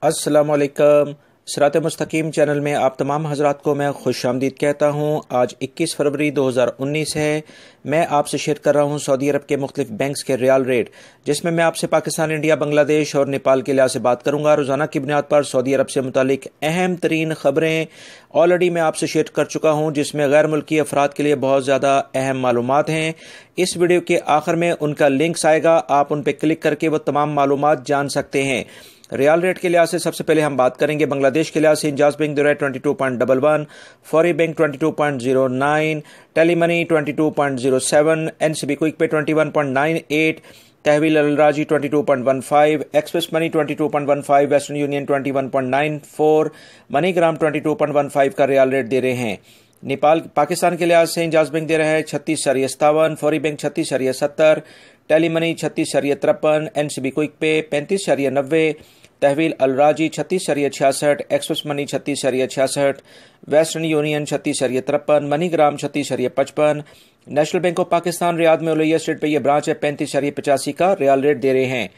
अस्सलामुअलैकुम। सिरात.e.मustaqeem चैनल में आप तमाम हजरात को मैं खुश आमदीद कहता हूँ। आज 21 फरवरी 2019 है। मैं आपसे शेयर कर रहा हूँ सऊदी अरब के मुख्तलिफ बैंक्स के रियाल रेट, जिसमें मैं आपसे पाकिस्तान, इंडिया, बांग्लादेश और नेपाल के लिहाज से बात करूँगा। रोज़ाना की बुनियाद पर सऊदी अरब से मुतालिक अहम तरीन खबरें ऑलरेडी मैं आपसे शेयर कर चुका हूँ, जिसमें गैर मुल्की अफराद के लिए बहुत ज़्यादा अहम मालूमात हैं। इस वीडियो के आखिर में उनका लिंक्स आएगा, आप उन पर क्लिक करके वो तमाम मालूमात जान सकते हैं। रियाल रेट के लिहाज से सबसे पहले हम बात करेंगे बांग्लादेश के लिहाज से। इंजाज बैंक दे रहा है 22.11, फौरी bank 22.09, Telemoney 22.07, NCB quick pay 21.98, Tahweel Alrajhi 22.15, Express Money 22.15, Western Union 21.94, MoneyGram 22.15 का रियाल रेट दे रहे हैं। नेपाल पाकिस्तान के लिहाज से इंजाज बैंक दे रहा है 36.57, फौरी bank 36.70, Telemoney 36.53, NCB quick pay 35.90, Tahweel Alrajhi 36.66, Express Money 36.66, Western Union 36.53, MoneyGram 36.55, national bank of Pakistan Riyadh में उलैया स्ट्रीट पे यह ब्रांच है 35.85 का रियाल रेट दे रहे हैं।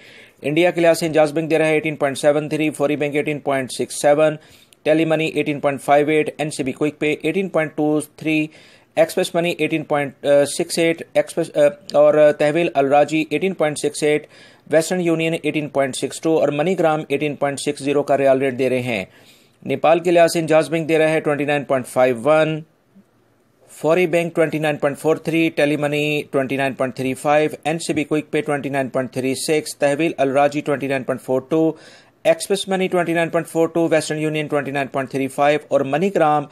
इंडिया के लिहाज से इंजाज बैंक दे रहा है 18.73, फौरी बैंक 18.67, टेलीमनी 18.58, एनसीबी क्विक पे 18.23, एक्सप्रेस मनी 18.68, एक्सप्रेस और तहवील अलराजी 18.68, वेस्टर्न यूनियन 18.62 और मनीग्राम 18.60 का रियाल रेट दे रहे हैं। नेपाल के लिहाज से इंजाज बैंक दे रहा है 29.51, फौरी bank 29.43, Telemoney 29.35, NCB quick pay 29.36, Tahweel Alrajhi 29.42, Express Money 29.42, Western Union 29.35 और मनीग्राम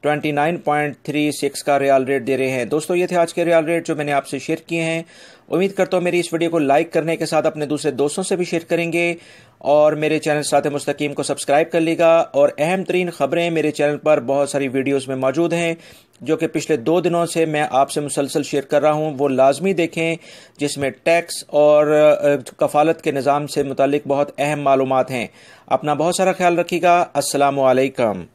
29.36 का रियाल रेट दे रहे हैं। दोस्तों, ये थे आज के रियाल रेट जो मैंने आपसे शेयर किए हैं। उम्मीद करता हूँ मेरी इस वीडियो को लाइक करने के साथ अपने दूसरे दोस्तों से भी शेयर करेंगे और मेरे चैनल सिरात.e.मुस्तकीम को सब्सक्राइब कर लीजिएगा। और अहम तरीन खबरें मेरे चैनल पर बहुत सारी वीडियोस में मौजूद हैं, जो कि पिछले 2 दिनों से मैं आपसे मुसलसल शेयर कर रहा हूँ। वो लाजमी देखें, जिसमें टैक्स और कफालत के निज़ाम से मुतालिक बहुत अहम मालूमात हैं। अपना बहुत सारा ख्याल रखिएगा। अस्सलामु अलैकुम।